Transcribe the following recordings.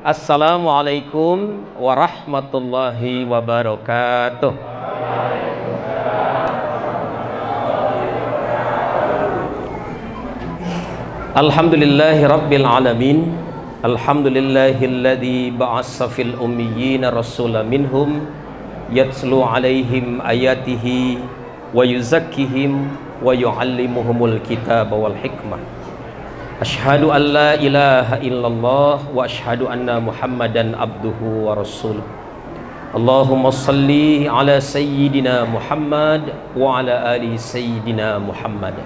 Assalamualaikum warahmatullahi wabarakatuh. Alhamdulillahi rabbil alamin. Alhamdulillahilladzi ba'assa fil ummiyina rasulan minhum yatslu alaihim ayatihi wa yuzakkihim wa yu'allimuhumul kitaba wal hikmah. Asyhadu an la ilaha illallah wa asyhadu anna Muhammadan abduhu wa rasuluh. Allahumma salli ala sayyidina Muhammad wa ala ali sayyidina Muhammad.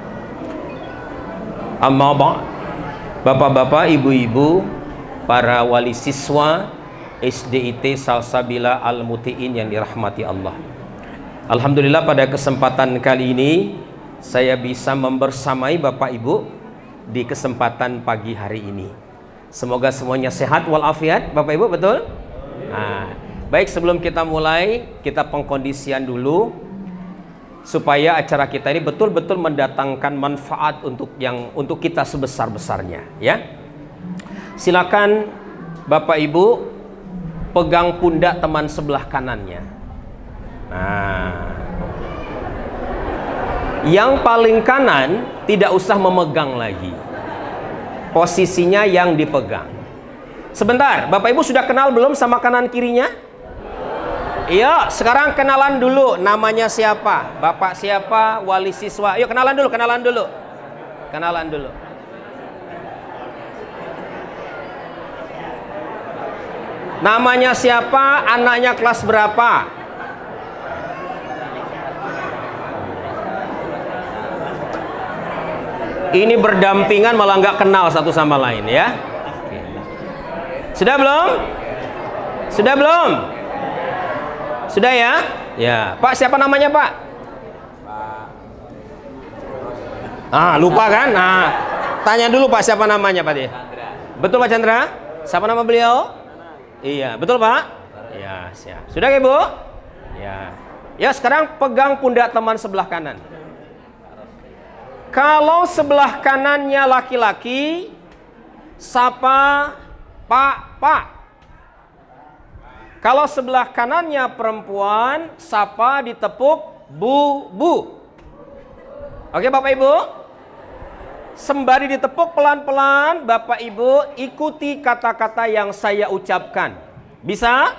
Amma ba'd. Bapak-bapak, ibu-ibu, para wali siswa SDIT Salsabila Al-Muti'in yang dirahmati Allah. Alhamdulillah pada kesempatan kali ini saya bisa membersamai Bapak Ibu di kesempatan pagi hari ini. Semoga semuanya sehat walafiat, Bapak Ibu, betul? Nah, baik, sebelum kita mulai, kita pengkondisian dulu supaya acara kita ini betul-betul mendatangkan manfaat untuk kita sebesar-besarnya, ya. Silakan Bapak Ibu pegang pundak teman sebelah kanannya. Nah, yang paling kanan tidak usah memegang lagi. Posisinya yang dipegang. Sebentar, Bapak Ibu sudah kenal belum sama kanan kirinya? Iya, sekarang kenalan dulu. Namanya siapa? Bapak siapa? Wali siswa. Yuk kenalan dulu, kenalan dulu. Kenalan dulu. Namanya siapa? Anaknya kelas berapa? Ini berdampingan malah nggak kenal satu sama lain, ya. Sudah belum? Sudah belum? Sudah, ya? Ya. Pak, siapa namanya, Pak? Lupa kan? Nah, tanya dulu Pak, siapa namanya, Pak? Betul, Pak Chandra? Siapa nama beliau? Iya, betul, Pak? Ya, siap. Sudah, Ibu? Ya. Ya, sekarang pegang pundak teman sebelah kanan. Kalau sebelah kanannya laki-laki, sapa Pak. Kalau sebelah kanannya perempuan, sapa ditepuk Bu. Oke, Bapak Ibu? Sembari ditepuk pelan-pelan, Bapak Ibu ikuti kata-kata yang saya ucapkan. Bisa?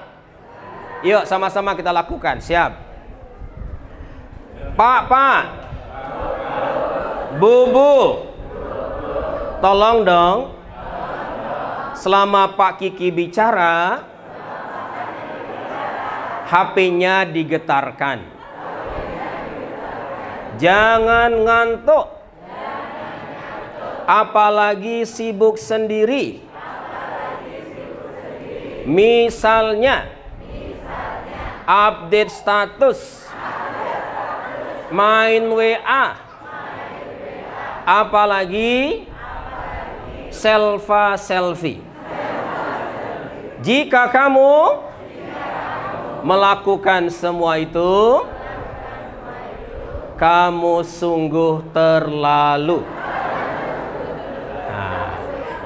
Yuk, sama-sama kita lakukan. Siap. Pak. Bu. Tolong dong. Selama Pak Kiki bicara, HP-nya digetarkan. Jangan ngantuk. Apalagi sibuk sendiri. Misalnya update status, main WA, apalagi selfie. Jika kamu melakukan semua itu, kamu sungguh terlalu. Nah,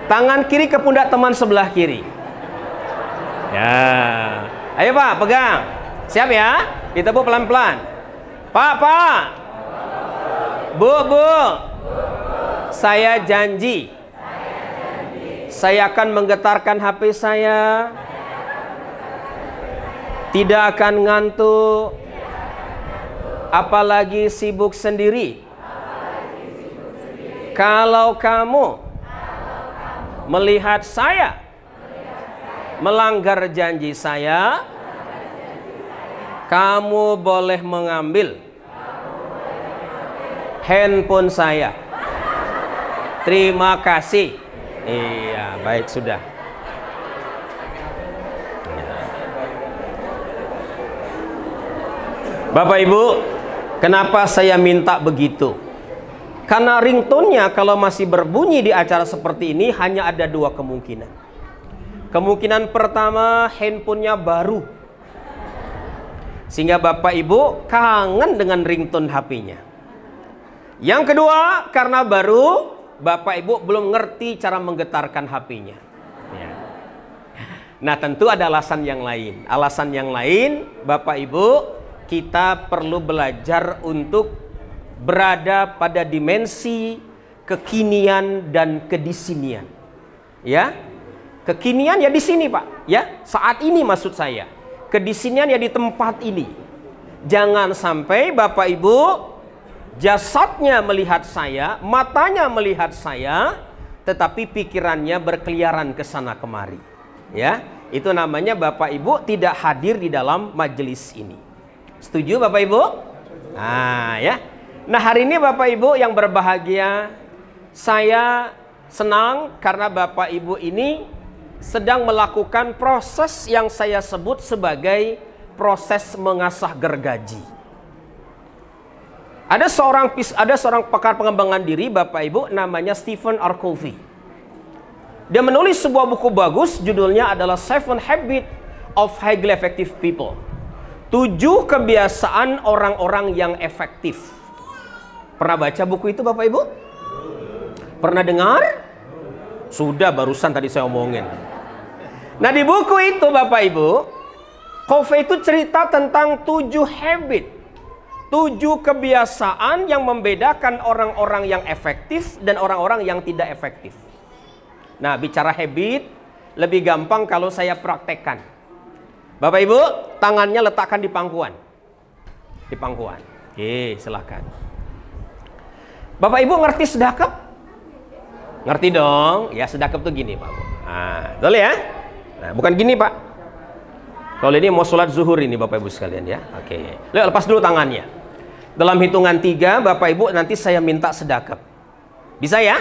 tangan kiri ke pundak teman sebelah kiri. Ya, ayo Pak, pegang. Siap ya? Ditepuk pelan-pelan. Pak. Bu. Saya janji. Saya akan menggetarkan HP saya. Tidak akan ngantuk. Apalagi sibuk sendiri. Kalau kamu melihat saya melanggar janji saya, kamu boleh mengambil handphone saya. Terima kasih. Iya, baik, sudah. Bapak Ibu, kenapa saya minta begitu? Karena ringtone-nya kalau masih berbunyi di acara seperti ini hanya ada dua kemungkinan. Kemungkinan pertama, handphonenya baru, sehingga Bapak Ibu kangen dengan ringtone HP-nya. Yang kedua, karena baru, Bapak Ibu belum ngerti cara menggetarkan HP-nya. Ya. Nah, tentu ada alasan yang lain. Alasan yang lain, Bapak Ibu, kita perlu belajar untuk berada pada dimensi kekinian dan kedisinian. Ya. Kekinian ya di sini, Pak. Ya, saat ini maksud saya. Kedisinian ya di tempat ini. Jangan sampai Bapak Ibu jasadnya melihat saya, matanya melihat saya, tetapi pikirannya berkeliaran ke sana kemari. Ya, itu namanya Bapak Ibu tidak hadir di dalam majelis ini. Setuju Bapak Ibu? Nah, ya. Nah, hari ini Bapak Ibu yang berbahagia, saya senang karena Bapak Ibu ini sedang melakukan proses yang saya sebut sebagai proses mengasah gergaji. Ada seorang pakar pengembangan diri Bapak Ibu namanya Stephen R. Covey. Dia menulis sebuah buku bagus, judulnya adalah 7 Habits of Highly Effective People. 7 kebiasaan orang-orang yang efektif. Pernah baca buku itu Bapak Ibu? Pernah dengar? Sudah, barusan tadi saya omongin. Nah, di buku itu Bapak Ibu, Covey itu cerita tentang 7 habit, 7 kebiasaan yang membedakan orang-orang yang efektif dan orang-orang yang tidak efektif. Nah, bicara habit lebih gampang kalau saya praktekkan. Bapak Ibu, tangannya letakkan di pangkuan. Di pangkuan. Oke, silakan. Bapak Ibu ngerti sedekap? Ngerti dong? Ya, sedekap tuh gini, Pak. Nah, betul ya? Nah, bukan gini, Pak. Kalau ini mau sholat zuhur ini Bapak Ibu sekalian ya. Oke. Lepas dulu tangannya. Dalam hitungan 3, Bapak Ibu nanti saya minta sedekap. Bisa ya?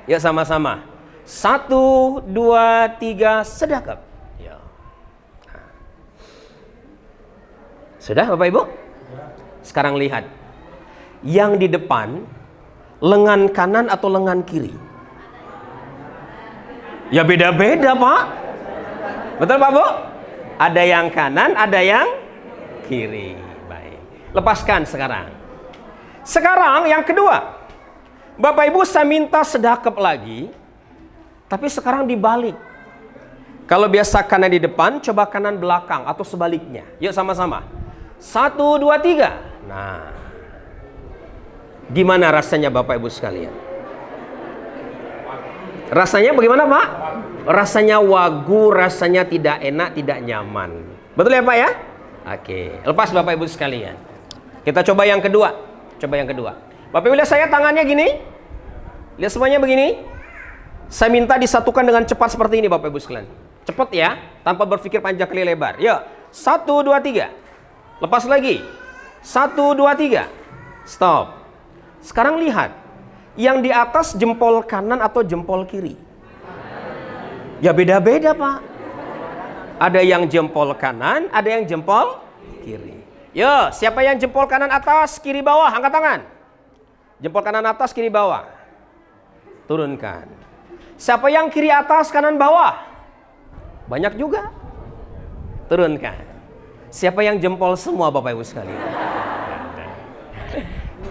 Ya, sama-sama. 1, 2, 3, sedekap. Ya. Nah. Sudah Bapak Ibu? Sekarang lihat. Yang di depan lengan kanan atau lengan kiri? Ya beda-beda, Pak. Betul Pak Bu? Ada yang kanan, ada yang kiri. Baik. Lepaskan sekarang. Sekarang yang kedua. Bapak Ibu saya minta sedekap lagi. Tapi sekarang dibalik. Kalau biasa kanan di depan, coba kanan belakang atau sebaliknya. Yuk sama-sama. 1, 2, 3. Nah. Gimana rasanya Bapak Ibu sekalian? Rasanya bagaimana Pak? Rasanya wagu, rasanya tidak enak, tidak nyaman. Betul ya Pak ya? Oke. Lepas Bapak Ibu sekalian. Kita coba yang kedua. Coba yang kedua. Bapak Ibu lihat saya tangannya gini. Lihat semuanya begini. Saya minta disatukan dengan cepat seperti ini Bapak Ibu sekalian. Cepat ya, tanpa berpikir panjang kali lebar. Yuk, 1, 2, 3. Lepas lagi. 1, 2, 3. Stop. Sekarang lihat. Yang di atas jempol kanan atau jempol kiri? Ya beda-beda Pak. Ada yang jempol kanan, ada yang jempol kiri. Yuk, siapa yang jempol kanan atas, kiri bawah? Angkat tangan. Jempol kanan atas, kiri bawah. Turunkan. Siapa yang kiri atas, kanan bawah? Banyak juga. Turunkan. Siapa yang jempol semua Bapak Ibu sekalian?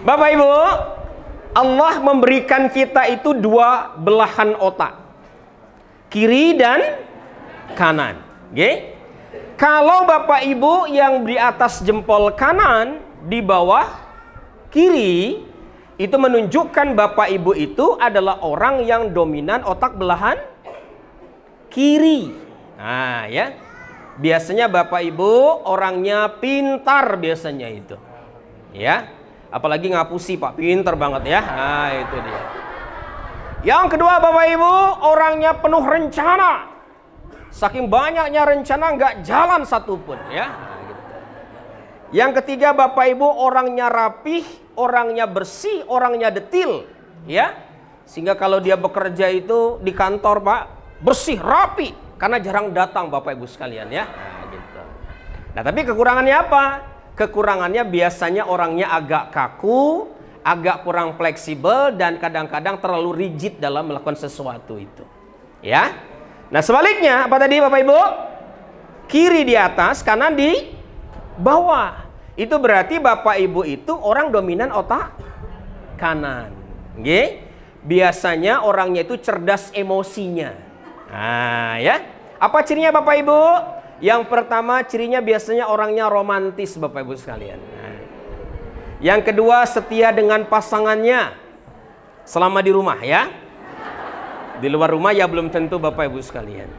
Bapak Ibu, Allah memberikan kita itu 2 belahan otak. Kiri dan kanan. Oke? Kalau Bapak Ibu yang di atas jempol kanan, di bawah kiri, itu menunjukkan Bapak Ibu itu adalah orang yang dominan otak belahan kiri. Nah ya, biasanya Bapak Ibu orangnya pintar biasanya itu. Ya, apalagi ngapusi Pak, pintar banget ya. Nah itu dia. Yang kedua Bapak Ibu orangnya penuh rencana. Saking banyaknya rencana nggak jalan satupun ya. Nah, gitu. Yang ketiga Bapak Ibu orangnya rapih, orangnya bersih, orangnya detil, ya. Sehingga kalau dia bekerja itu di kantor Pak, bersih, rapi, karena jarang datang Bapak Ibu sekalian ya. Nah, gitu. Nah, tapi kekurangannya apa? Kekurangannya biasanya orangnya agak kaku, agak kurang fleksibel dan kadang-kadang terlalu rigid dalam melakukan sesuatu itu. Ya. Nah, sebaliknya apa tadi Bapak Ibu? Kiri di atas, kanan di bawah. Itu berarti Bapak Ibu itu orang dominan otak kanan. Biasanya orangnya itu cerdas emosinya. Nah, ya. Apa cirinya Bapak Ibu? Yang pertama cirinya biasanya orangnya romantis Bapak Ibu sekalian. Yang kedua setia dengan pasangannya selama di rumah ya. Di luar rumah ya belum tentu Bapak Ibu sekalian.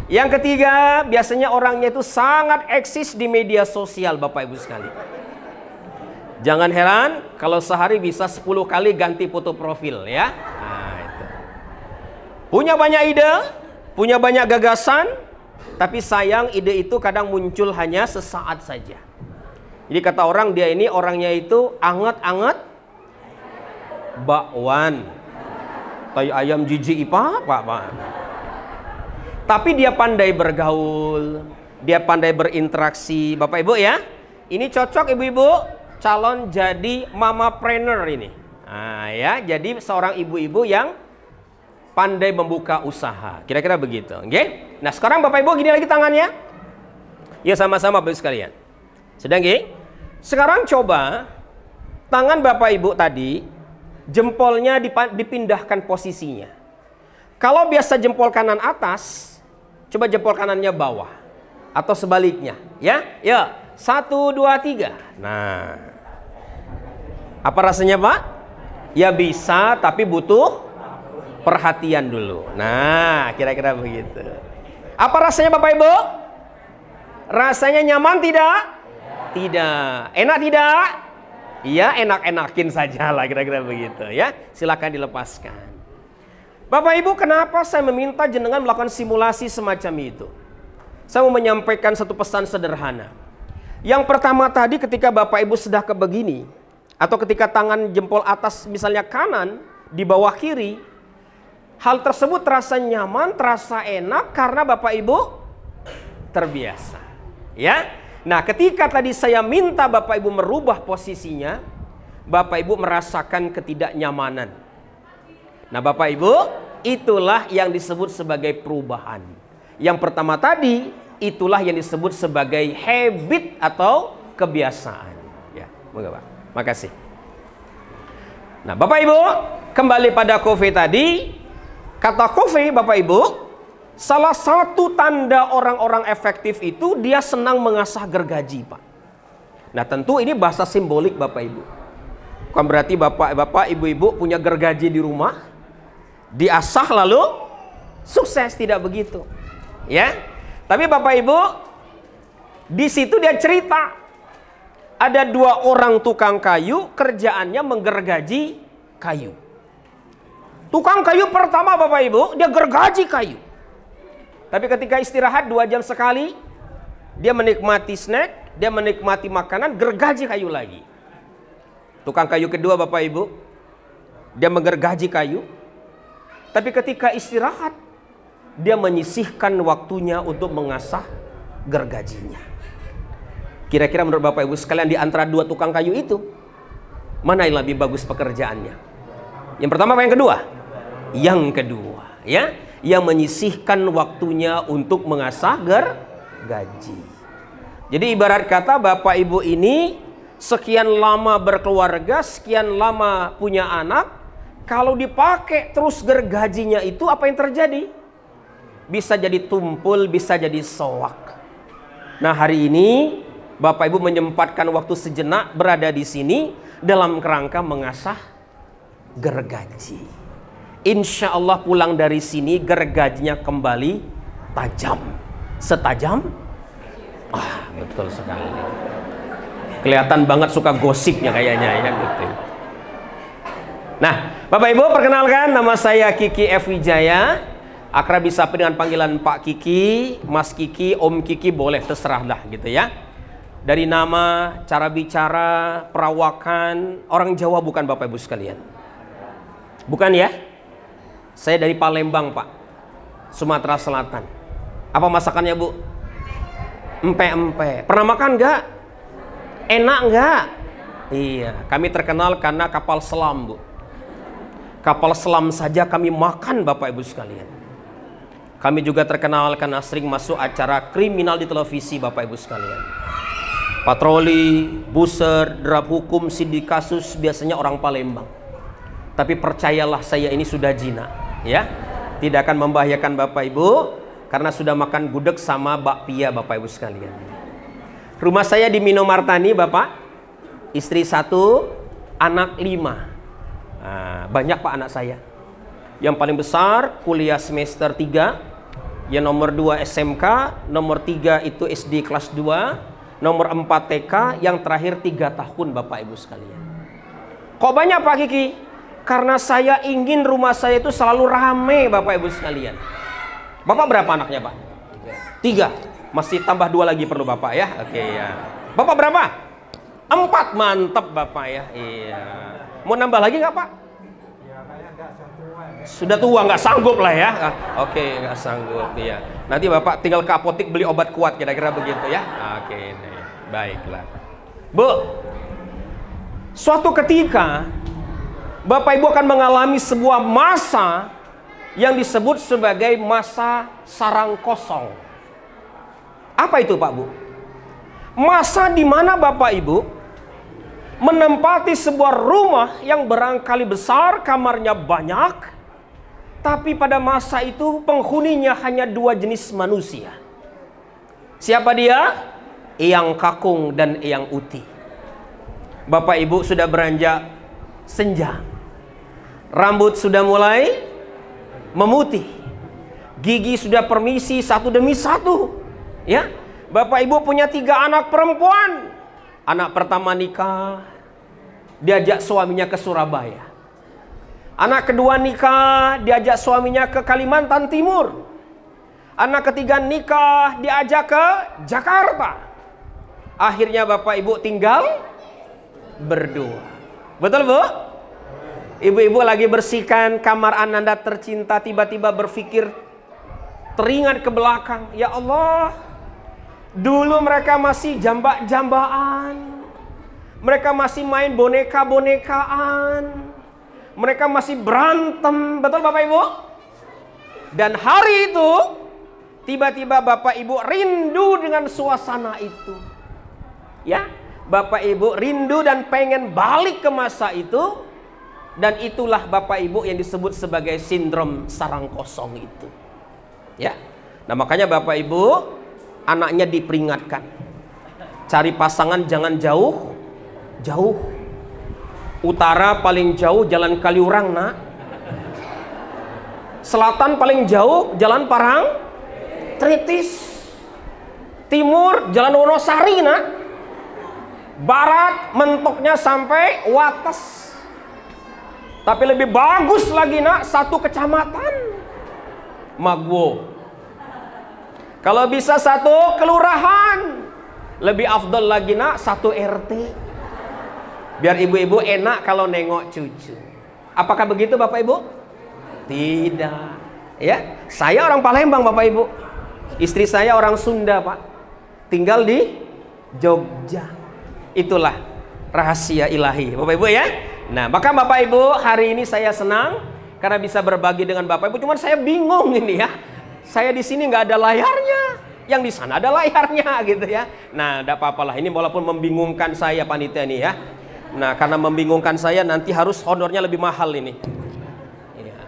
Yang ketiga biasanya orangnya itu sangat eksis di media sosial Bapak Ibu sekalian. Jangan heran kalau sehari bisa 10 kali ganti foto profil ya. Nah, itu. Punya banyak ide, punya banyak gagasan, tapi sayang ide itu kadang muncul hanya sesaat saja. Jadi kata orang dia ini orangnya itu anget-anget bakwan. Tai ayam jijik pak. Tapi dia pandai bergaul, dia pandai berinteraksi. Bapak Ibu ya, ini cocok ibu-ibu calon jadi mamapreneur ini. Nah ya, jadi seorang ibu-ibu yang pandai membuka usaha. Kira-kira begitu. Oke? Nah sekarang Bapak Ibu gini lagi tangannya. Ya sama-sama Bapak Ibu sekalian. Sedang nggih? Sekarang coba tangan Bapak Ibu tadi jempolnya dipindahkan posisinya. Kalau biasa jempol kanan atas, coba jempol kanannya bawah atau sebaliknya, ya. Ya, 1 2 3. Nah. Apa rasanya, Pak? Ya bisa, tapi butuh perhatian dulu. Nah, kira-kira begitu. Apa rasanya Bapak Ibu? Rasanya nyaman tidak? Tidak. Enak tidak? Iya, enak-enakin saja lah, kira-kira begitu ya. Silakan dilepaskan. Bapak Ibu, kenapa saya meminta jenengan melakukan simulasi semacam itu? Saya mau menyampaikan satu pesan sederhana. Yang pertama tadi ketika Bapak Ibu sudah begini, atau ketika tangan jempol atas misalnya kanan di bawah kiri, hal tersebut terasa nyaman, terasa enak karena Bapak Ibu terbiasa. Ya. Nah, ketika tadi saya minta Bapak Ibu merubah posisinya, Bapak Ibu merasakan ketidaknyamanan. Nah, Bapak Ibu, itulah yang disebut sebagai perubahan. Yang pertama tadi, itulah yang disebut sebagai habit atau kebiasaan. Ya, moga Pak. Makasih. Nah, Bapak Ibu, kembali pada Covey tadi. Kata Covey, Bapak Ibu, salah satu tanda orang-orang efektif itu dia senang mengasah gergaji, Pak. Nah, tentu ini bahasa simbolik Bapak Ibu. Bukan berarti Bapak, Ibu-ibu punya gergaji di rumah, diasah lalu sukses, tidak begitu. Ya. Tapi Bapak Ibu, di situ dia cerita ada 2 orang tukang kayu, kerjaannya menggergaji kayu. Tukang kayu pertama Bapak Ibu, dia gergaji kayu. Tapi ketika istirahat 2 jam sekali, dia menikmati snack, dia menikmati makanan, gergaji kayu lagi. Tukang kayu kedua Bapak Ibu, dia menggergaji kayu. Tapi ketika istirahat, dia menyisihkan waktunya untuk mengasah gergajinya. Kira-kira menurut Bapak Ibu sekalian di antara 2 tukang kayu itu, mana yang lebih bagus pekerjaannya? Yang pertama apa yang kedua? Yang kedua, ya, yang menyisihkan waktunya untuk mengasah gergaji. Jadi ibarat kata Bapak Ibu ini sekian lama berkeluarga, sekian lama punya anak, kalau dipakai terus gergajinya itu apa yang terjadi? Bisa jadi tumpul, bisa jadi soak. Nah, hari ini Bapak Ibu menyempatkan waktu sejenak berada di sini dalam kerangka mengasah gergaji. Insya Allah pulang dari sini gergajinya kembali tajam. Setajam? Betul sekali. Kelihatan banget suka gosipnya kayaknya ya gitu. Nah, Bapak Ibu perkenalkan, nama saya Kiki F. Wijaya. Akrab disapa dengan panggilan Pak Kiki, Mas Kiki, Om Kiki, boleh terserah dah gitu ya. Dari nama, cara bicara, perawakan, orang Jawa bukan Bapak Ibu sekalian? Bukan ya? Saya dari Palembang Pak, Sumatera Selatan. Apa masakannya Bu? Empe-empe. Pernah makan nggak? Enak nggak? Iya, kami terkenal karena kapal selam Bu. Kapal selam saja kami makan Bapak Ibu sekalian. Kami juga terkenal karena sering masuk acara kriminal di televisi Bapak Ibu sekalian. Patroli, buser, derap hukum, sidik kasus biasanya orang Palembang. Tapi percayalah saya ini sudah jinak, ya. Tidak akan membahayakan Bapak Ibu. karena sudah makan gudeg sama bakpia Bapak Ibu sekalian. Rumah saya di Minomartani Bapak, istri 1, anak 5. Nah, banyak Pak anak saya. Yang paling besar kuliah semester 3, yang nomor 2 SMK, nomor 3 itu SD kelas 2, nomor 4 TK, yang terakhir 3 tahun Bapak Ibu sekalian. Kok banyak Pak Kiki? Karena saya ingin rumah saya itu selalu rame Bapak Ibu sekalian. Bapak berapa anaknya Pak? 3. Masih tambah 2 lagi perlu Bapak ya. Oke ya. Bapak berapa? 4. Mantap Bapak ya. Iya. Mau nambah lagi nggak Pak? Sudah tua nggak sanggup lah ya. Oke, nggak sanggup ya. Nanti Bapak tinggal ke apotek beli obat kuat kira-kira begitu ya. Oke, baiklah. Bu, suatu ketika Bapak Ibu akan mengalami sebuah masa yang disebut sebagai masa sarang kosong. Apa itu Pak Bu? Masa di mana Bapak Ibu menempati sebuah rumah yang barangkali besar, kamarnya banyak, tapi pada masa itu penghuninya hanya 2 jenis manusia. Siapa dia? Eyang Kakung dan Eyang Uti. Bapak Ibu sudah beranjak senja. Rambut sudah mulai memutih. Gigi sudah permisi 1 demi 1. Ya. Bapak Ibu punya 3 anak perempuan. Anak pertama nikah, diajak suaminya ke Surabaya. Anak kedua nikah, diajak suaminya ke Kalimantan Timur. Anak ketiga nikah, diajak ke Jakarta. Akhirnya Bapak Ibu tinggal berdua. Betul Bu? Ibu-ibu lagi bersihkan kamar Ananda tercinta, tiba-tiba berpikir, teringat ke belakang, ya Allah, dulu mereka masih jambak-jambaan, mereka masih main boneka-bonekaan, mereka masih berantem, betul Bapak Ibu? Dan hari itu tiba-tiba Bapak Ibu rindu dengan suasana itu. Ya, Bapak Ibu rindu dan pengen balik ke masa itu. Dan itulah Bapak Ibu yang disebut sebagai sindrom sarang kosong itu. Ya. Nah, makanya Bapak Ibu anaknya diperingatkan. Cari pasangan jangan jauh. Utara paling jauh jalan Kaliurang, Nak. Selatan paling jauh jalan Parang Tritis. Timur jalan Wonosari, Nak. Barat mentoknya sampai Wates. Tapi lebih bagus lagi Nak, 1 kecamatan Magwo. Kalau bisa 1 kelurahan. Lebih afdol lagi Nak, 1 RT. Biar ibu-ibu enak kalau nengok cucu. Apakah begitu Bapak Ibu? Tidak. Ya, saya orang Palembang Bapak Ibu. Istri saya orang Sunda Pak. Tinggal di Jogja. Itulah rahasia ilahi Bapak Ibu ya. Nah, maka Bapak Ibu hari ini saya senang karena bisa berbagi dengan Bapak Ibu. Cuman saya bingung ini ya. Saya di sini nggak ada layarnya, yang di sana ada layarnya gitu ya. Nah, tidak apa-apalah. Ini walaupun membingungkan saya panitia ini ya. Nah, karena membingungkan saya nanti harus honornya lebih mahal ini. Ya.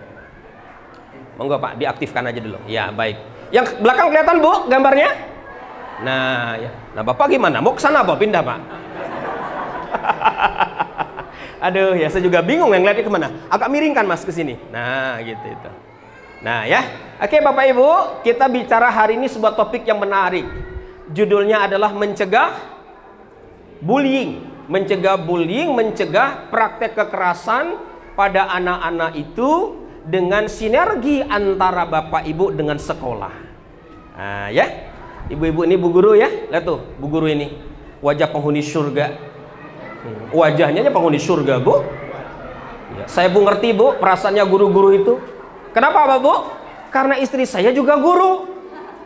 Monggo Pak, diaktifkan aja dulu. Ya, baik. Yang belakang kelihatan Bu gambarnya? Nah, ya. Nah, Bapak gimana? Mau ke sana apa? Pindah Pak? Aduh ya, saya juga bingung yang ngeliatnya kemana. Agak miringkan Mas ke sini. Nah gitu itu. Nah ya, oke Bapak Ibu, kita bicara hari ini sebuah topik yang menarik. Judulnya adalah mencegah bullying. Mencegah bullying, mencegah praktek kekerasan pada anak-anak itu dengan sinergi antara Bapak Ibu dengan sekolah. Nah ya, ibu-ibu ini Bu Guru ya. Lihat tuh Bu Guru ini, wajah penghuni surga. Wajahnya penghuni surga Bu ya, saya Bu ngerti Bu perasaannya guru-guru itu. Kenapa Pak Bu? Karena istri saya juga guru.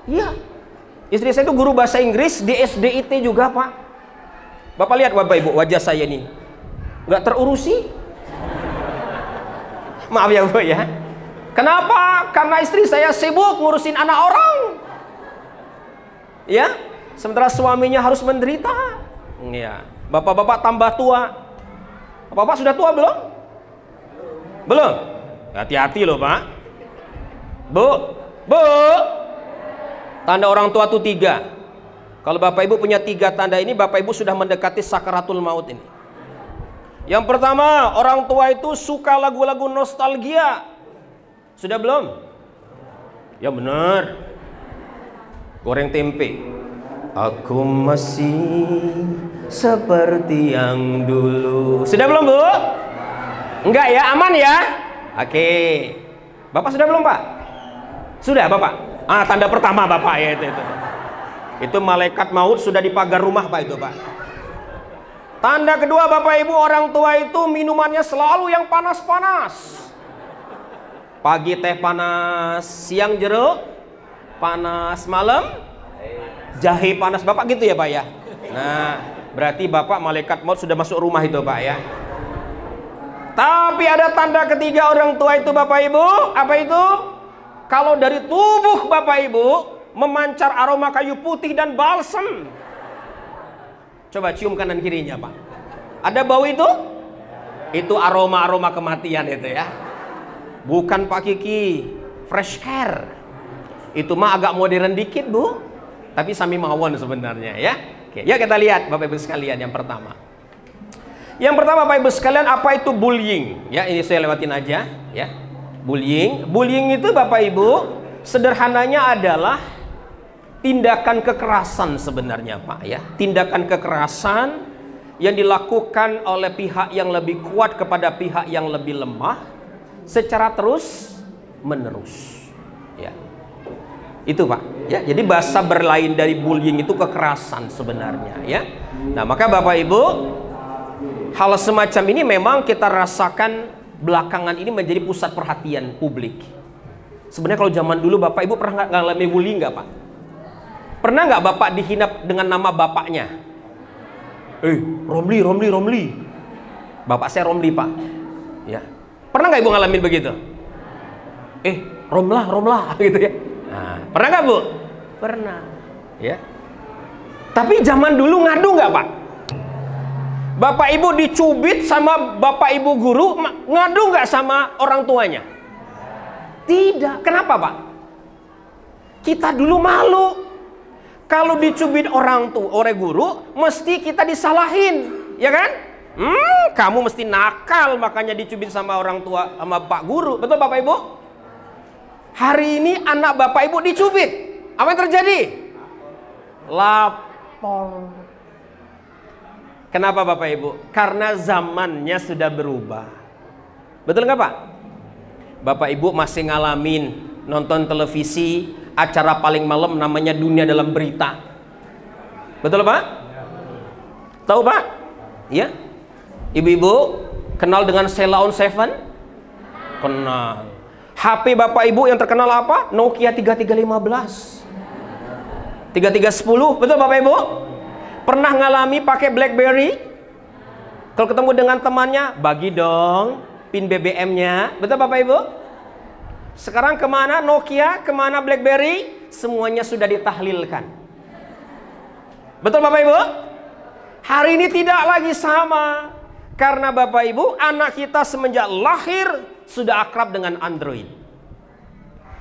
Iya, istri saya itu guru bahasa Inggris di SDIT juga Pak. Bapak lihat Bapak Ibu wajah saya ini nggak terurusi. Maaf ya Bu ya. Kenapa? Karena istri saya sibuk ngurusin anak orang. Ya, sementara suaminya harus menderita. Iya. Bapak-bapak tambah tua. Bapak sudah tua belum? Belum? Hati-hati loh Pak. Bu. Tanda orang tua itu 3. Kalau Bapak Ibu punya 3 tanda ini, Bapak Ibu sudah mendekati sakaratul maut ini. Yang pertama, orang tua itu suka lagu-lagu nostalgia. Sudah belum? Ya benar. Goreng tempe. Aku masih seperti yang dulu. Sudah belum, Bu? Enggak ya, aman ya? Oke. Bapak sudah belum, Pak? Sudah, Bapak? Tanda pertama Bapak ya itu. Itu malaikat maut sudah di pagar rumah, Pak, itu, Pak. Tanda kedua, Bapak Ibu, orang tua itu minumannya selalu yang panas-panas. Pagi teh panas, siang jeruk panas, malam jahe panas. Bapak gitu ya, Pak ya? Nah, berarti Bapak malaikat maut sudah masuk rumah itu, Pak ya. Tapi ada tanda ketiga orang tua itu, Bapak Ibu. Apa itu? Kalau dari tubuh Bapak Ibu memancar aroma kayu putih dan balsam. Coba cium kanan kirinya, Pak. Ada bau itu? Itu aroma-aroma kematian itu ya. Bukan Pak Kiki, fresh care. Itu mah agak modern dikit, Bu. Tapi sami mawon sebenarnya ya. Oke, ya kita lihat Bapak Ibu sekalian yang pertama. Yang pertama Bapak Ibu sekalian, apa itu bullying? Ya, ini saya lewatin aja ya. Bullying. Bullying itu Bapak Ibu sederhananya adalah tindakan kekerasan sebenarnya, Pak ya. Tindakan kekerasan yang dilakukan oleh pihak yang lebih kuat kepada pihak yang lebih lemah secara terus menerus. Ya. Itu, Pak. Ya, jadi bahasa berlain dari bullying itu kekerasan sebenarnya ya. Nah, maka Bapak Ibu, hal semacam ini memang kita rasakan belakangan ini menjadi pusat perhatian publik. Sebenarnya kalau zaman dulu Bapak Ibu pernah nggak ngalami bullying nggak, Pak? Pernah nggak Bapak dihina dengan nama bapaknya? Romli. Bapak saya Romli, Pak. Ya. Pernah nggak Ibu ngalamin begitu? Romlah gitu ya. Nah, pernah nggak, Bu? Pernah. Ya. Tapi zaman dulu ngadu nggak, Pak? Bapak Ibu dicubit sama Bapak Ibu guru, ngadu nggak sama orang tuanya? Tidak. Kenapa, Pak? Kita dulu malu. Kalau dicubit orang tua oleh guru, mesti kita disalahin, ya kan? Kamu mesti nakal, makanya dicubit sama orang tua, sama Pak Guru. Betul Bapak Ibu? Hari ini anak Bapak Ibu dicubit. Apa yang terjadi? Lapor. Kenapa Bapak Ibu? Karena zamannya sudah berubah. Betul nggak, Pak? Bapak Ibu masih ngalamin nonton televisi, acara paling malam namanya Dunia Dalam Berita. Betul, Pak? Tahu, Pak? Ya. Ibu-ibu kenal dengan Sheila on 7? Kenal. HP Bapak Ibu yang terkenal apa? Nokia 3315. 3310. Betul Bapak Ibu? Pernah ngalami pakai BlackBerry? Kalau ketemu dengan temannya, bagi dong pin BBM-nya. Betul Bapak Ibu? Sekarang kemana Nokia, kemana BlackBerry? Semuanya sudah ditahlilkan. Betul Bapak Ibu? Hari ini tidak lagi sama. Karena Bapak Ibu, anak kita semenjak lahir sudah akrab dengan Android.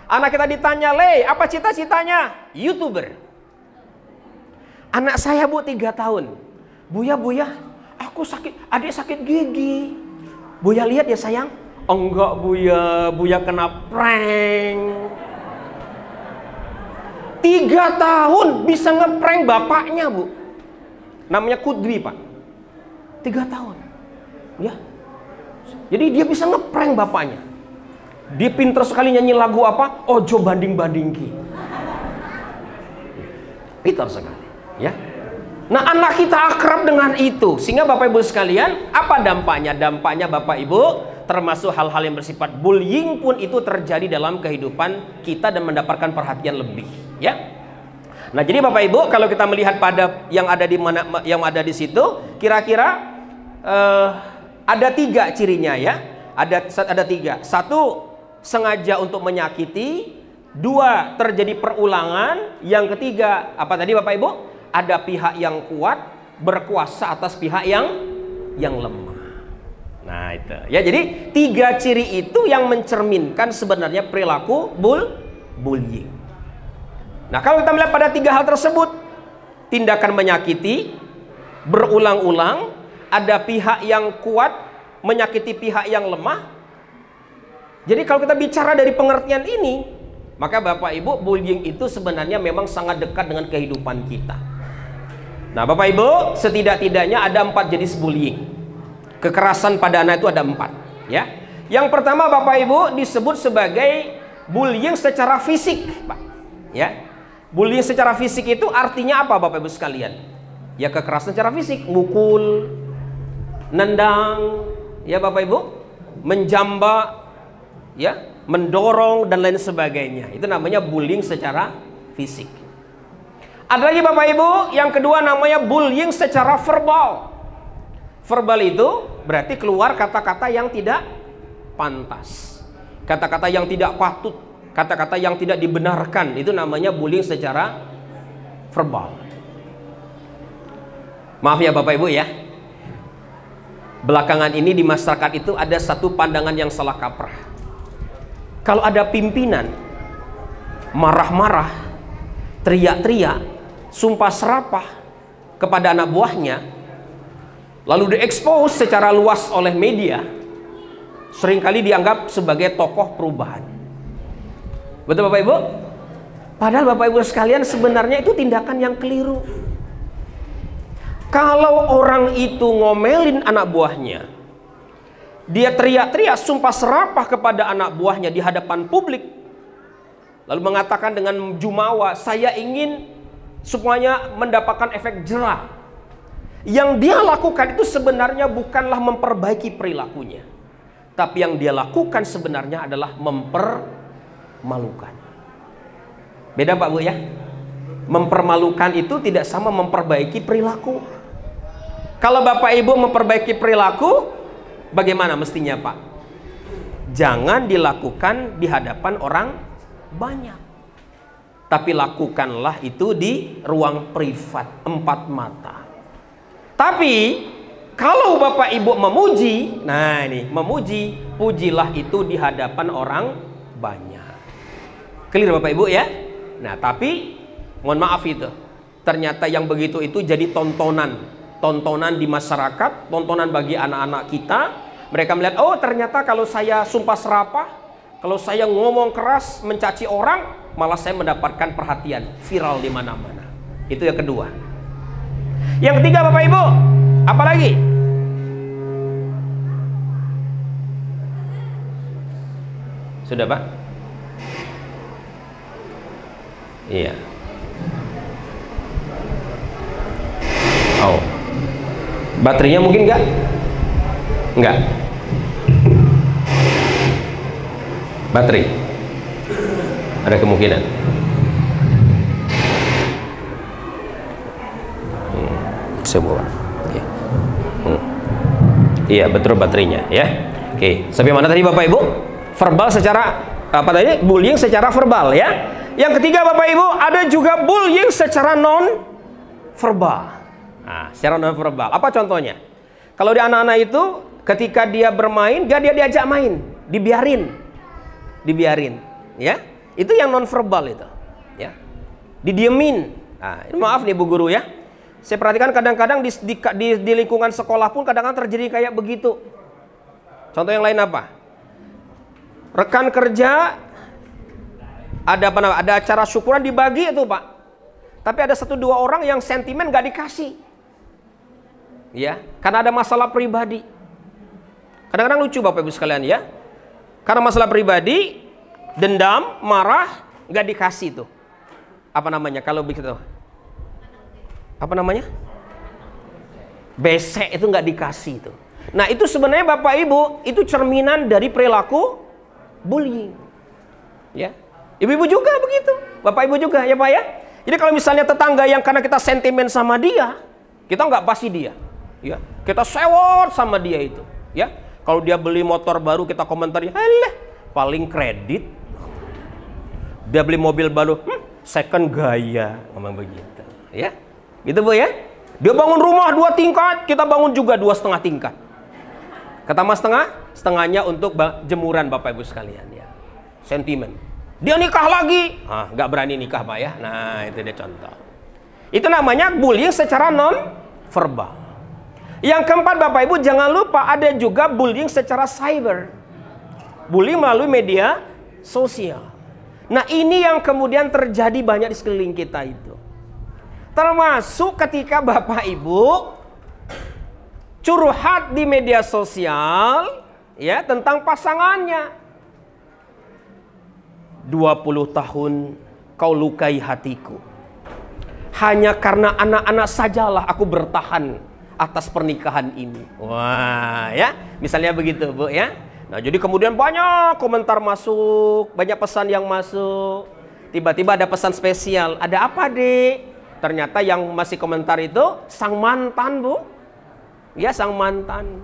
Anak kita ditanya, apa cita-citanya? YouTuber. Anak saya, Bu, 3 tahun. Buya, aku sakit, adik sakit gigi. Buya lihat ya sayang. Enggak, Buya kena prank. 3 tahun bisa ngeprank bapaknya, Bu. Namanya Kudri, Pak. 3 tahun. Ya. Jadi dia bisa ngeprank bapaknya. Dia pinter sekali nyanyi lagu apa? Ojo banding-bandingki. Pinter sekali, ya. Nah, anak kita akrab dengan itu. Sehingga Bapak Ibu sekalian, apa dampaknya? Dampaknya Bapak Ibu, termasuk hal-hal yang bersifat bullying pun itu terjadi dalam kehidupan kita dan mendapatkan perhatian lebih, ya. Nah, jadi Bapak Ibu, kalau kita melihat pada yang ada di mana, yang ada di situ, kira-kira ada 3 cirinya, ya. Ada 3. 1, sengaja untuk menyakiti. 2, terjadi perulangan. Yang ketiga, apa tadi Bapak Ibu? Ada pihak yang kuat berkuasa atas pihak yang lemah. Nah, itu. Ya, jadi 3 ciri itu yang mencerminkan sebenarnya perilaku bullying. Nah, kalau kita melihat pada 3 hal tersebut, tindakan menyakiti berulang-ulang, ada pihak yang kuat menyakiti pihak yang lemah. Jadi kalau kita bicara dari pengertian ini, maka Bapak Ibu, bullying itu sebenarnya memang sangat dekat dengan kehidupan kita. Nah, Bapak Ibu, setidak-tidaknya ada 4 jenis bullying. Kekerasan pada anak itu ada 4, ya. Yang pertama Bapak Ibu disebut sebagai bullying secara fisik, Pak. Ya. Bullying secara fisik itu artinya apa Bapak Ibu sekalian? Ya, kekerasan secara fisik, mukul, nendang, ya Bapak Ibu, menjambak, ya, mendorong dan lain sebagainya. Itu namanya bullying secara fisik. Ada lagi Bapak Ibu, yang kedua namanya bullying secara verbal. Verbal itu berarti keluar kata-kata yang tidak pantas, kata-kata yang tidak patut, kata-kata yang tidak dibenarkan. Itu namanya bullying secara verbal. Maaf ya Bapak Ibu ya, belakangan ini di masyarakat itu ada satu pandangan yang salah kaprah. Kalau ada pimpinan marah-marah, teriak-teriak, sumpah serapah kepada anak buahnya, lalu diekspos secara luas oleh media, seringkali dianggap sebagai tokoh perubahan. Betul Bapak Ibu? Padahal Bapak Ibu sekalian, sebenarnya itu tindakan yang keliru. Kalau orang itu ngomelin anak buahnya, dia teriak-teriak sumpah serapah kepada anak buahnya di hadapan publik, lalu mengatakan dengan jumawa, saya ingin semuanya mendapatkan efek jerah. Yang dia lakukan itu sebenarnya bukanlah memperbaiki perilakunya, tapi yang dia lakukan sebenarnya adalah mempermalukan. Beda Pak Bu ya. Mempermalukan itu tidak sama memperbaiki perilaku. Kalau Bapak Ibu memperbaiki perilaku, bagaimana mestinya Pak? Jangan dilakukan di hadapan orang banyak, tapi lakukanlah itu di ruang privat, 4 mata. Tapi kalau Bapak Ibu memuji, nah ini memuji, pujilah itu di hadapan orang banyak. Clear Bapak Ibu ya? Nah, tapi mohon maaf itu, ternyata yang begitu itu jadi tontonan di masyarakat, tontonan bagi anak-anak kita. Mereka melihat, oh ternyata kalau saya sumpah serapah, kalau saya ngomong keras, mencaci orang, malah saya mendapatkan perhatian, viral di mana-mana. Itu yang kedua. Yang ketiga Bapak Ibu, apa lagi? Sudah Pak? Iya. Oh, baterainya mungkin enggak? Enggak. Baterai ada kemungkinan. Semua. Iya betul baterainya ya. Oke, sampai mana tadi Bapak Ibu? Verbal secara apa tadi? Bullying secara verbal ya. Yang ketiga Bapak Ibu, ada juga bullying secara non verbal. Nah, secara non verbal. Apa contohnya? Kalau di anak-anak itu ketika dia bermain, dia diajak main, dibiarin, ya. Itu yang non verbal itu, ya. Didiemin. Nah, maaf nih Bu Guru ya. Saya perhatikan kadang-kadang di lingkungan sekolah pun kadang-kadang terjadi kayak begitu. Contoh yang lain apa? Rekan kerja ada acara syukuran dibagi itu Pak. Tapi ada 1-2 orang yang sentimen gak dikasih. Ya, karena ada masalah pribadi. Kadang-kadang lucu Bapak Ibu sekalian ya. Karena masalah pribadi, dendam, marah, gak dikasih tuh. Apa namanya kalau begitu? Apa namanya? Besek itu nggak dikasih itu. Nah itu sebenarnya Bapak Ibu itu cerminan dari perilaku bullying. Ya, ibu-ibu juga begitu, Bapak Ibu juga ya Pak ya. Jadi kalau misalnya tetangga yang karena kita sentimen sama dia, kita nggak pasti dia, ya kita sewot sama dia itu, ya. Kalau dia beli motor baru kita komentari, alah paling kredit. Dia beli mobil baru, second gaya, ngomong begitu, ya. Gitu Bu ya. Dia bangun rumah 2 tingkat, kita bangun juga 2,5 tingkat. Kata mas setengahnya untuk jemuran Bapak Ibu sekalian ya. Sentimen. Dia nikah lagi, nggak berani nikah Pak ya. Nah itu dia contoh. Itu namanya bullying secara non verbal. Yang keempat Bapak Ibu, jangan lupa ada juga bullying secara cyber. Bullying melalui media sosial. Nah ini yang kemudian terjadi banyak di sekeliling kita itu. Termasuk ketika Bapak Ibu curhat di media sosial ya tentang pasangannya. 20 tahun kau lukai hatiku. Hanya karena anak-anak sajalah aku bertahan atas pernikahan ini. Wah ya, misalnya begitu Bu ya. Nah jadi kemudian banyak komentar masuk, banyak pesan yang masuk. Tiba-tiba ada pesan spesial. Ada apa Dek? Ternyata yang masih komentar itu sang mantan Bu. Ya sang mantan.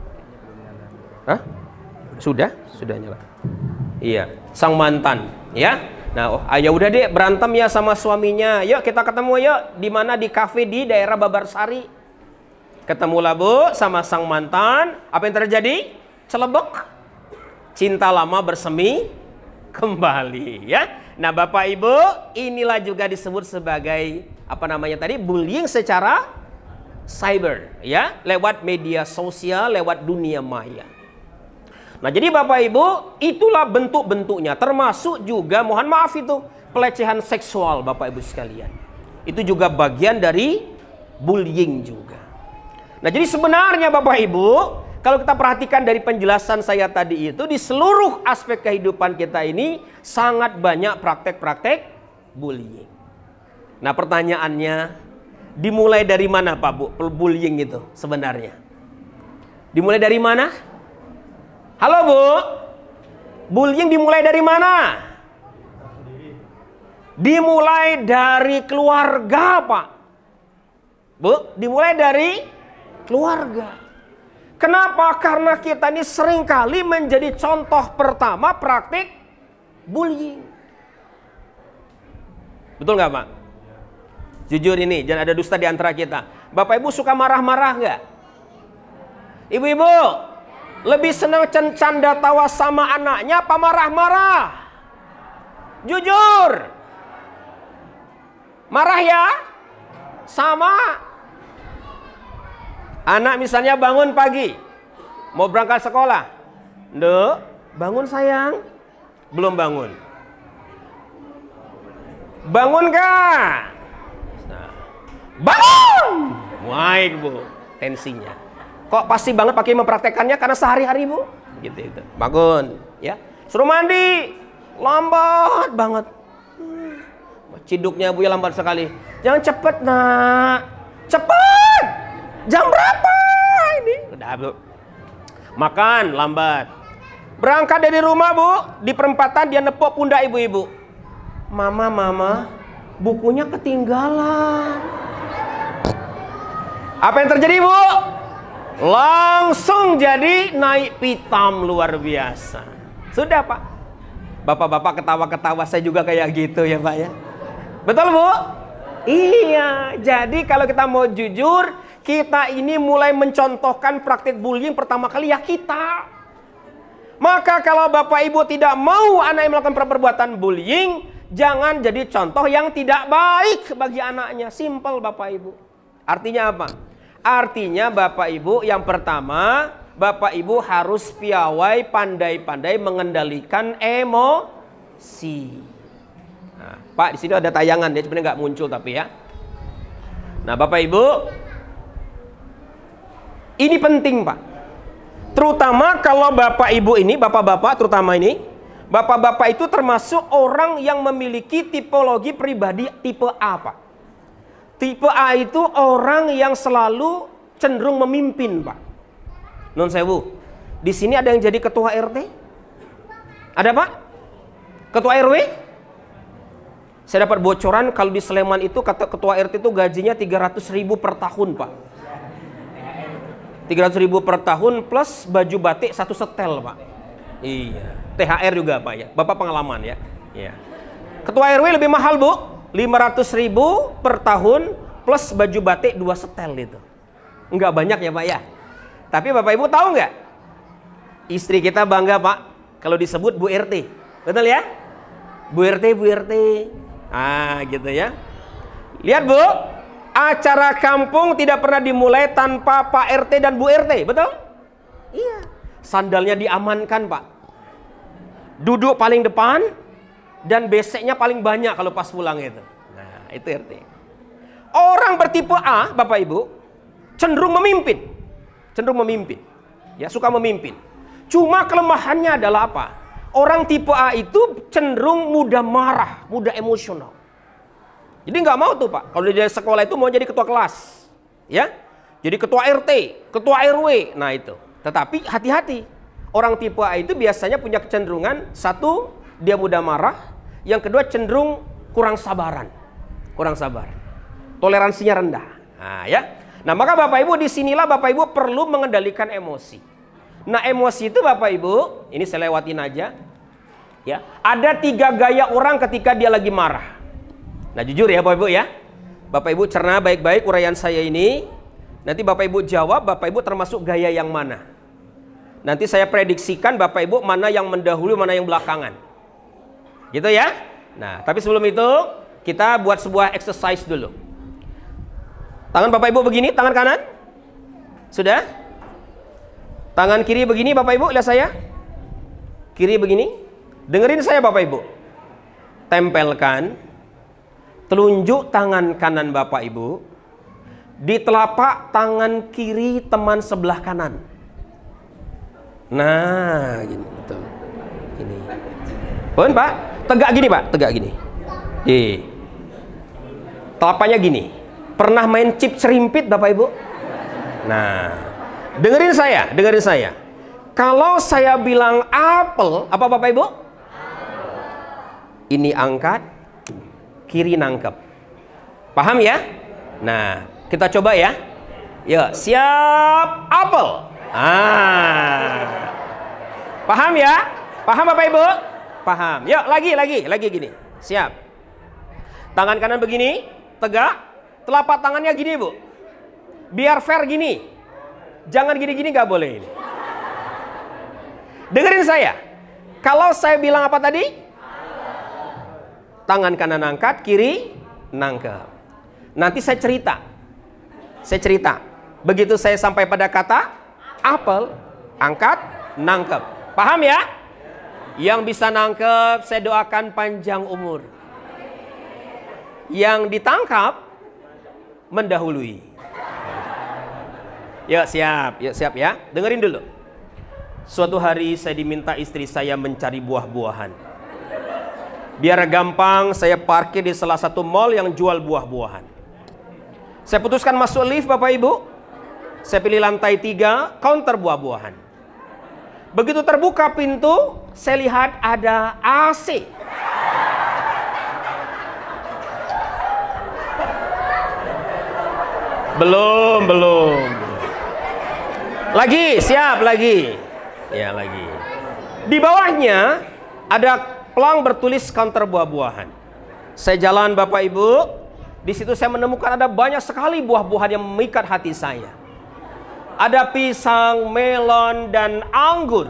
Hah? Sudah nyala. Iya, sang mantan. Ya, nah, ayo udah deh berantem ya sama suaminya. Yuk kita ketemu yuk. Di mana? Di kafe di daerah Babarsari. Ketemulah Bu sama sang mantan. Apa yang terjadi? Celebek. Cinta lama bersemi kembali. Ya. Nah Bapak Ibu, inilah juga disebut sebagai apa namanya tadi? Bullying secara cyber. Ya, lewat media sosial, lewat dunia maya. Nah jadi Bapak Ibu, itulah bentuk-bentuknya. Termasuk juga mohon maaf itu pelecehan seksual Bapak Ibu sekalian. Itu juga bagian dari bullying juga. Nah jadi sebenarnya Bapak Ibu, kalau kita perhatikan dari penjelasan saya tadi itu, di seluruh aspek kehidupan kita ini sangat banyak praktek-praktek bullying. Nah pertanyaannya, dimulai dari mana Pak Bu bullying itu sebenarnya? Dimulai dari mana? Halo Bu, bullying dimulai dari mana? Dimulai dari keluarga Pak. Bu, dimulai dari keluarga. Kenapa? Karena kita ini seringkali menjadi contoh pertama praktik bullying. Betul nggak Pak? Jujur ini, jangan ada dusta di antara kita. Bapak Ibu suka marah-marah nggak? Ibu-ibu, lebih senang canda tawa sama anaknya apa marah-marah? Jujur. Marah ya? Sama. Anak misalnya bangun pagi, mau berangkat sekolah. Nduk, bangun sayang. Belum bangun. Bangun kah? Nah, bangun! Baik Bu, tensinya. Kok pasti banget pakai mempraktekannya karena sehari-hari Bu? Gitu itu. Bangun, ya. Suruh mandi. Lambat banget. Ciduknya Bu ya lambat sekali. Jangan cepet nak. Cepet. Jam berapa ini? Udah Bu. Makan lambat. Berangkat dari rumah Bu, di perempatan dia nepuk pundak ibu-ibu. Mama, bukunya ketinggalan. Apa yang terjadi Bu? Langsung jadi naik pitam luar biasa. Sudah Pak. Bapak-bapak ketawa-ketawa, saya juga kayak gitu ya Pak ya. Betul Bu? Iya. Jadi kalau kita mau jujur, kita ini mulai mencontohkan praktik bullying pertama kali ya kita. Maka kalau Bapak Ibu tidak mau anak yang melakukan perbuatan bullying, jangan jadi contoh yang tidak baik bagi anaknya. Simple Bapak Ibu. Artinya apa? Artinya Bapak Ibu yang pertama, Bapak Ibu harus piawai, pandai-pandai mengendalikan emosi. Nah, Pak di sini ada tayangan, dia sebenarnya nggak muncul tapi ya. Nah Bapak Ibu, ini penting Pak. Terutama kalau Bapak Ibu ini, Bapak-bapak terutama ini, Bapak-bapak itu termasuk orang yang memiliki tipologi pribadi tipe A Pak. Tipe A itu orang yang selalu cenderung memimpin, Pak. Non sewu. Di sini ada yang jadi ketua RT? Ada, Pak? Ketua RW? Saya dapat bocoran kalau di Sleman itu kata ketua RT itu gajinya 300.000 per tahun, Pak. 300.000 per tahun plus baju batik 1 setel, Pak. Iya. THR juga, Pak ya. Bapak pengalaman ya. Iya. Ketua RW lebih mahal, Bu. 500.000 per tahun plus baju batik 2 setel itu. Enggak banyak ya Pak ya. Tapi Bapak Ibu tahu nggak? Istri kita bangga Pak kalau disebut Bu RT. Betul ya? Bu RT, Bu RT. Ah, gitu ya. Lihat Bu, acara kampung tidak pernah dimulai tanpa Pak RT dan Bu RT, betul? Iya. Sandalnya diamankan Pak. Duduk paling depan dan beseknya paling banyak kalau pas pulang itu. Nah, itu RT. Orang bertipe A, Bapak Ibu, cenderung memimpin. Cenderung memimpin. Ya, suka memimpin. Cuma kelemahannya adalah apa? Orang tipe A itu cenderung mudah marah, mudah emosional. Jadi nggak mau tuh Pak, kalau di sekolah itu mau jadi ketua kelas, ya, jadi ketua RT, ketua RW, nah itu. Tetapi hati-hati, orang tipe A itu biasanya punya kecenderungan, satu, dia mudah marah, yang kedua cenderung kurang sabaran, toleransinya rendah. Nah ya, nah maka Bapak Ibu disinilah Bapak Ibu perlu mengendalikan emosi. Nah emosi itu Bapak Ibu, ini saya lewatin aja, ya. Ada 3 gaya orang ketika dia lagi marah. Nah jujur ya Bapak Ibu ya, Bapak Ibu cerna baik-baik uraian saya ini. Nanti Bapak Ibu jawab, Bapak Ibu termasuk gaya yang mana. Nanti saya prediksikan Bapak Ibu mana yang mendahului, mana yang belakangan. Gitu ya. Nah tapi sebelum itu kita buat sebuah exercise dulu. Tangan Bapak Ibu begini, tangan kanan. Sudah? Tangan kiri begini Bapak Ibu, lihat saya. Kiri begini. Dengerin saya Bapak Ibu. Tempelkan telunjuk tangan kanan Bapak Ibu di telapak tangan kiri teman sebelah kanan. Nah, gini betul. Ini. Pun Pak, tegak gini Pak, tegak gini. Telapaknya gini. Pernah main chip serimpit Bapak Ibu? Nah, dengerin saya. Kalau saya bilang apel, apa Bapak Ibu? Ini angkat, kiri nangkep. Paham ya? Nah, kita coba ya. Yuk, siap, apel. Paham ya? Paham Bapak Ibu? Paham. Yuk, lagi gini. Siap. Tangan kanan begini, tegak. Telapak tangannya gini Bu. Biar fair gini. Jangan gini-gini, nggak boleh ini. Dengerin saya. Kalau saya bilang apa tadi? Tangan kanan angkat, kiri nangkep. Nanti saya cerita. Begitu saya sampai pada kata apel, angkat, nangkep. Paham ya? Yang bisa nangkep, saya doakan panjang umur. Yang ditangkap, mendahului. Yuk siap ya. Dengerin dulu. Suatu hari saya diminta istri saya mencari buah-buahan. Biar gampang, saya parkir di salah satu mall yang jual buah-buahan. Saya putuskan masuk lift Bapak Ibu. Saya pilih lantai 3, counter buah-buahan. Begitu terbuka pintu, saya lihat ada AC. Belum. Lagi, siap lagi. Ya, lagi. Di bawahnya ada pelang bertulis counter buah-buahan. Saya jalan Bapak Ibu, di situ saya menemukan ada banyak sekali buah-buahan yang memikat hati saya. Ada pisang, melon, dan anggur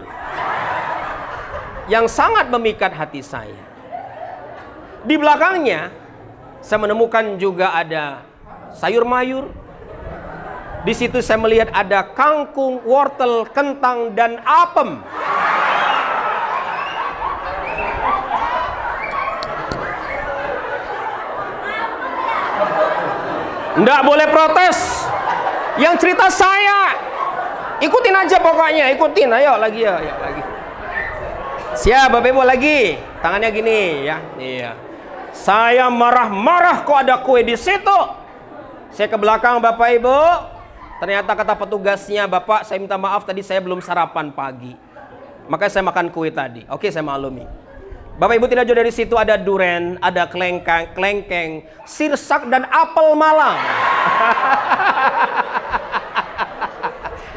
yang sangat memikat hati saya. Di belakangnya saya menemukan juga ada sayur mayur. Di situ saya melihat ada kangkung, wortel, kentang, dan apem. Nggak boleh protes. Yang cerita saya. Ikutin aja pokoknya, ikutin. Ayo lagi ya, lagi. Siap Bapak Ibu lagi. Tangannya gini ya. Iya. Saya marah-marah kok ada kue di situ. Saya ke belakang Bapak Ibu. Ternyata kata petugasnya, Bapak saya minta maaf tadi saya belum sarapan pagi. Makanya saya makan kue tadi. Oke, saya maklumi. Bapak Ibu tidak jauh dari situ ada duren, ada kelengkeng, sirsak, dan apel Malang.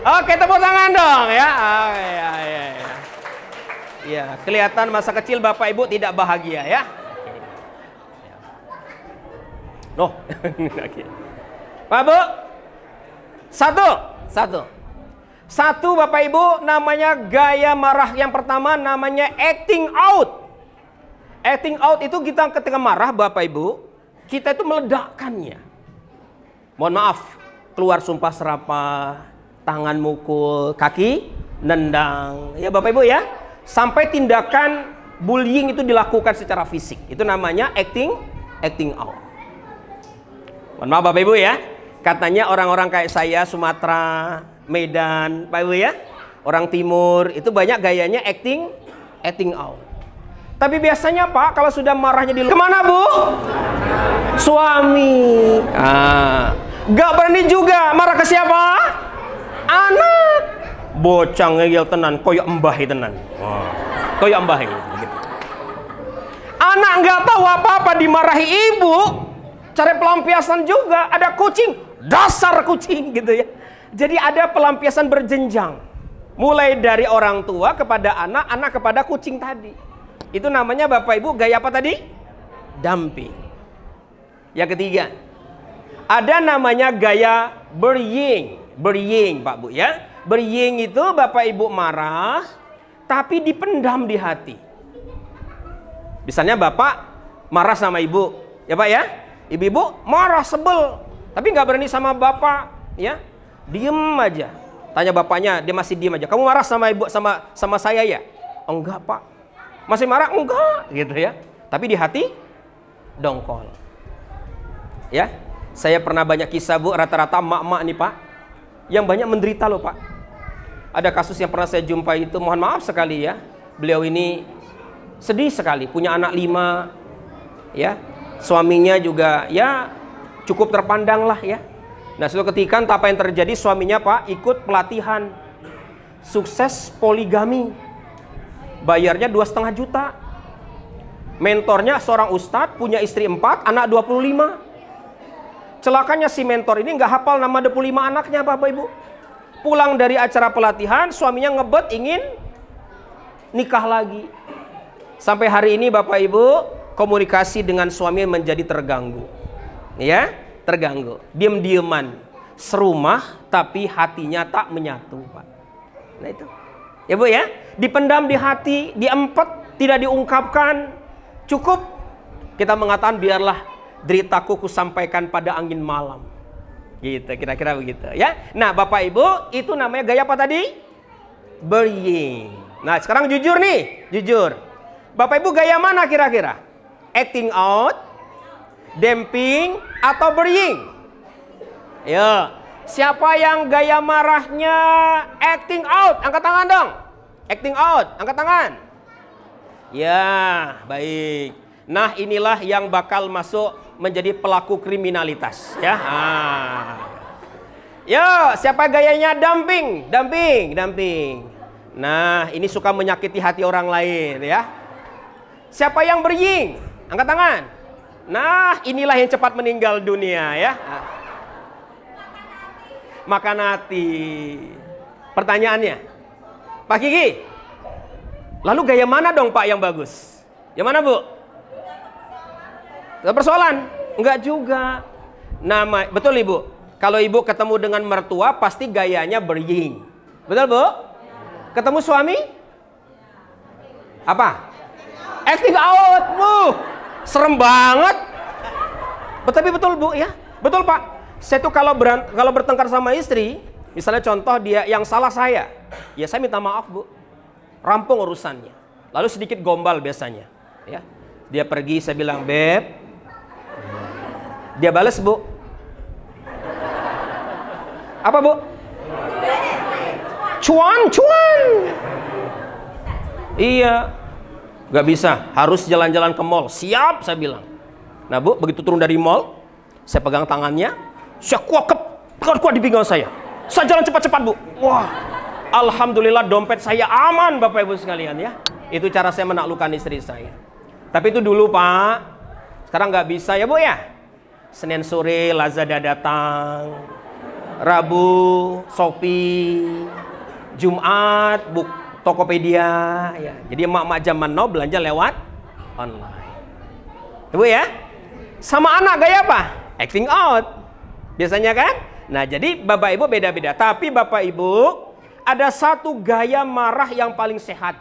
Oke, tepuk tangan dong ya. Ya, kelihatan masa kecil Bapak Ibu tidak bahagia ya. Noh. Pak Bu. Satu Bapak Ibu namanya gaya marah yang pertama namanya acting out. Acting out itu kita ketika marah Bapak Ibu, kita itu meledakkannya. Mohon maaf, keluar sumpah serapah, tangan mukul, kaki nendang. Ya Bapak Ibu ya. Sampai tindakan bullying itu dilakukan secara fisik. Itu namanya acting out. Mohon maaf Bapak Ibu ya. Katanya orang-orang kayak saya, Sumatera, Medan, Bapak Ibu ya, orang Timur, itu banyak gayanya acting out. Tapi biasanya Pak, kalau sudah marahnya di kemana Bu? Suami. Gak berani juga. Marah ke siapa? Anak. Bocang ngeyel tenan, koyok embah tenan. Koyok embah gitu. Anak nggak tahu apa-apa dimarahi ibu. Cari pelampiasan juga. Ada kucing, dasar kucing gitu ya. Jadi ada pelampiasan berjenjang. Mulai dari orang tua kepada anak, anak kepada kucing tadi. Itu namanya Bapak Ibu gaya apa tadi? Dumping. Yang ketiga, ada namanya gaya burying. Burying Pak Bu ya. Burying itu Bapak Ibu marah tapi dipendam di hati. Misalnya Bapak marah sama Ibu, ya Pak ya. Ibu-ibu marah sebel, tapi nggak berani sama Bapak, ya. Diem aja. Tanya bapaknya, dia masih diem aja. Kamu marah sama Ibu sama saya ya? Oh, enggak Pak. Masih marah? Enggak, gitu ya. Tapi di hati dongkol. Ya, saya pernah banyak kisah Bu, rata-rata emak-emak nih Pak, yang banyak menderita loh Pak. Ada kasus yang pernah saya jumpai itu, mohon maaf sekali ya. Beliau ini sedih sekali, punya anak 5, ya. Suaminya juga ya cukup terpandang lah ya. Nah suatu ketika apa yang terjadi, suaminya Pak ikut pelatihan sukses poligami. Bayarnya 2,5 juta. Mentornya seorang ustadz, punya istri 4, anak 25. Celakanya si mentor ini nggak hafal nama 25 anaknya Bapak Ibu. Pulang dari acara pelatihan, suaminya ngebet ingin nikah lagi. Sampai hari ini Bapak Ibu, komunikasi dengan suami menjadi terganggu. Ya, terganggu. Diem-dieman. Serumah tapi hatinya tak menyatu Pak. Nah itu. Ya Bu ya, dipendam di hati, diempet, tidak diungkapkan. Cukup kita mengatakan biarlah deritaku kusampaikan pada angin malam. Gitu, kira-kira begitu ya. Nah Bapak Ibu, itu namanya gaya apa tadi? Burying. Nah sekarang jujur nih, jujur. Bapak Ibu gaya mana kira-kira? Acting out, dumping, atau burying? Ya. Siapa yang gaya marahnya acting out? Angkat tangan dong. Acting out, angkat tangan. Ya, baik. Nah, inilah yang bakal masuk menjadi pelaku kriminalitas, ya. Yo, siapa gayanya dumping? Dumping. Nah, ini suka menyakiti hati orang lain, ya. Siapa yang burying? Angkat tangan. Nah, inilah yang cepat meninggal dunia, ya. Makan hati. Pertanyaannya, Pak Kiki, lalu gaya mana dong Pak yang bagus? Yang mana Bu? Gak persoalan? Enggak juga. Betul Ibu, kalau Ibu ketemu dengan mertua pasti gayanya burying. Betul Bu? Ketemu suami? Apa? Acting out Bu. Serem banget. Tapi betul Bu ya. Betul Pak. Saya tuh kalau bertengkar sama istri, misalnya contoh dia yang salah saya, ya saya minta maaf Bu, rampung urusannya. Lalu sedikit gombal biasanya, ya. Dia pergi, saya bilang Beb, dia balas Bu, apa Bu? Cuan. Iya, nggak bisa, harus jalan-jalan ke mall. Siap, saya bilang. Nah Bu, begitu turun dari mall, saya pegang tangannya. Saya kuat di pinggang saya. Saya jalan cepat-cepat Bu. Wah, alhamdulillah dompet saya aman Bapak Ibu sekalian ya. Itu cara saya menaklukkan istri saya. Tapi itu dulu Pak. Sekarang nggak bisa ya Bu ya. Senin sore Lazada datang, Rabu Shopee, Jumat Tokopedia ya. Jadi emak-emak zaman now belanja lewat online. Ibu ya. Sama anak gaya apa? Acting out. Biasanya kan? Nah jadi Bapak Ibu beda-beda. Tapi Bapak Ibu ada satu gaya marah yang paling sehat.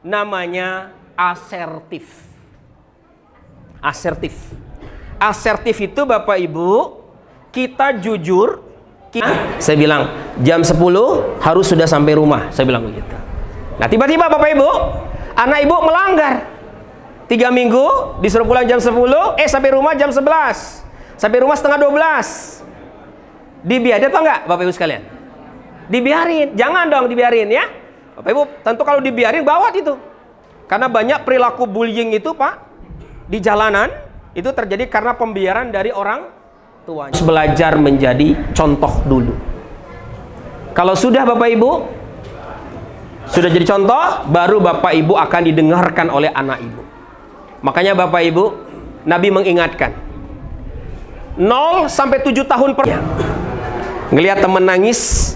Namanya asertif. Asertif. Asertif itu Bapak Ibu, kita jujur. Saya bilang jam 10 harus sudah sampai rumah. Saya bilang begitu. Nah tiba-tiba Bapak Ibu, anak ibu melanggar. 3 minggu disuruh pulang jam 10, sampai rumah jam 11. Sampai rumah setengah 12. Dibiarin atau enggak Bapak Ibu sekalian? Dibiarin. Jangan dong dibiarin ya. Bapak Ibu tentu kalau dibiarin gawat itu. Karena banyak perilaku bullying itu Pak di jalanan itu terjadi karena pembiaran dari orang tuanya. Belajar menjadi contoh dulu. Kalau sudah Bapak Ibu sudah jadi contoh, baru Bapak Ibu akan didengarkan oleh anak Ibu. Makanya Bapak Ibu, Nabi mengingatkan 0 sampai 7 tahun per ngelihat teman nangis,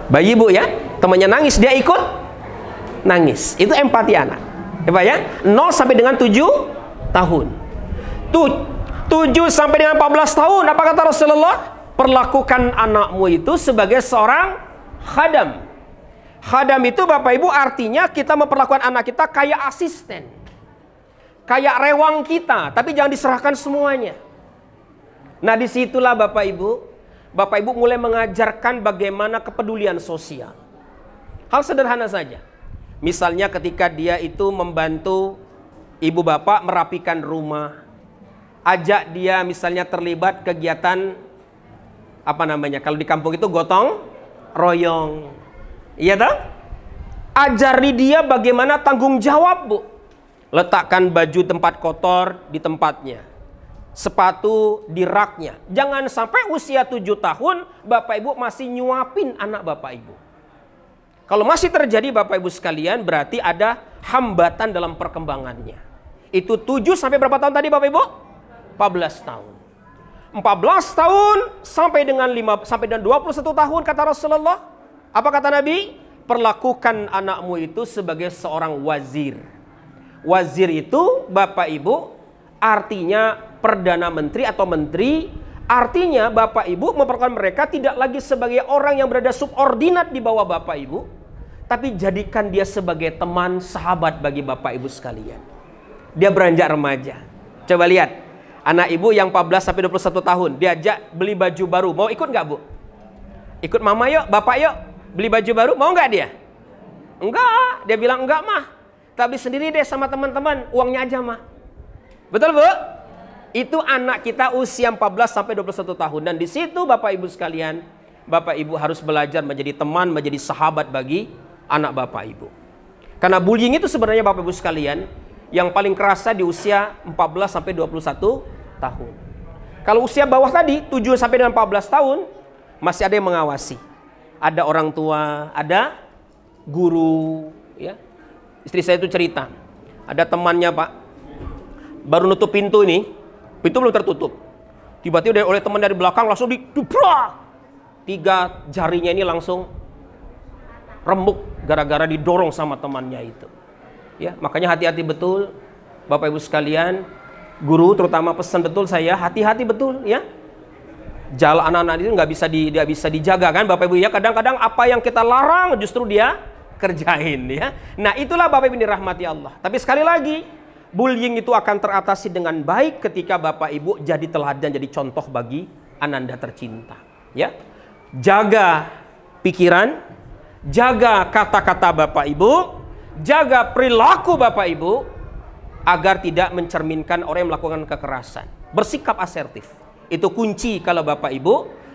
bayi Ibu ya, temannya nangis, dia ikut nangis. Itu empati anak. Ya Pak ya? 0 sampai dengan 7 tahun. 7 sampai dengan 14 tahun, apa kata Rasulullah? Perlakukan anakmu itu sebagai seorang khadam. Khadam itu Bapak Ibu artinya kita memperlakukan anak kita kayak asisten, kayak rewang kita, tapi jangan diserahkan semuanya. Nah disitulah Bapak Ibu mulai mengajarkan bagaimana kepedulian sosial. Hal sederhana saja. Misalnya ketika dia itu membantu ibu bapak merapikan rumah, ajak dia misalnya terlibat kegiatan apa namanya, kalau di kampung itu gotong royong. Iya toh? Ajari dia bagaimana tanggung jawab Bu. Letakkan baju tempat kotor di tempatnya, sepatu di raknya. Jangan sampai usia 7 tahun Bapak Ibu masih nyuapin anak Bapak Ibu. Kalau masih terjadi Bapak Ibu sekalian, berarti ada hambatan dalam perkembangannya. Itu 7 sampai berapa tahun tadi Bapak Ibu? 14 tahun. 14 tahun sampai dengan 21 tahun kata Rasulullah. Apa kata Nabi? Perlakukan anakmu itu sebagai seorang wazir. Wazir itu Bapak Ibu artinya Perdana Menteri atau Menteri. Artinya Bapak Ibu memperlakukan mereka tidak lagi sebagai orang yang berada subordinat di bawah Bapak Ibu, tapi jadikan dia sebagai teman, sahabat bagi Bapak Ibu sekalian. Dia beranjak remaja. Coba lihat, anak ibu yang 14 sampai 21 tahun, diajak beli baju baru. Mau ikut nggak Bu? Ikut mama yuk, bapak yuk, beli baju baru. Mau nggak dia? Enggak. Dia bilang enggak mah. Kita beli sendiri deh sama teman-teman, uangnya aja mah. Betul Bu? Itu anak kita usia 14 sampai 21 tahun. Dan di situ Bapak Ibu sekalian, Bapak Ibu harus belajar menjadi teman, menjadi sahabat bagi anak Bapak Ibu. Karena bullying itu sebenarnya Bapak Ibu sekalian, yang paling kerasa di usia 14 sampai 21 tahun. Kalau usia bawah tadi 7 sampai dengan 14 tahun masih ada yang mengawasi. Ada orang tua, ada guru, ya. Istri saya itu cerita, ada temannya Pak, baru nutup pintu ini, pintu belum tertutup. Tiba-tiba oleh teman dari belakang langsung didubrak. 3 jarinya ini langsung remuk gara-gara didorong sama temannya itu. Ya, makanya hati-hati betul Bapak Ibu sekalian, guru terutama pesan betul saya, hati-hati betul ya. Jalan anak-anak itu nggak bisa dijaga kan Bapak Ibu ya. Kadang-kadang apa yang kita larang justru dia kerjain ya. Nah itulah Bapak Ibu dirahmati Allah. Tapi sekali lagi, bullying itu akan teratasi dengan baik ketika Bapak Ibu jadi teladan, jadi contoh bagi ananda tercinta ya. Jaga pikiran, jaga kata-kata Bapak Ibu, jaga perilaku Bapak Ibu agar tidak mencerminkan orang yang melakukan kekerasan. Bersikap asertif. Itu kunci kalau Bapak Ibu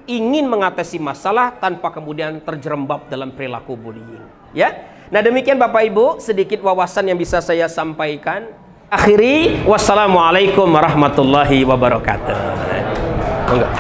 ingin mengatasi masalah tanpa kemudian terjerembab dalam perilaku bullying. Ya. Nah demikian Bapak Ibu sedikit wawasan yang bisa saya sampaikan. Akhiri, wassalamualaikum warahmatullahi wabarakatuh. Enggak.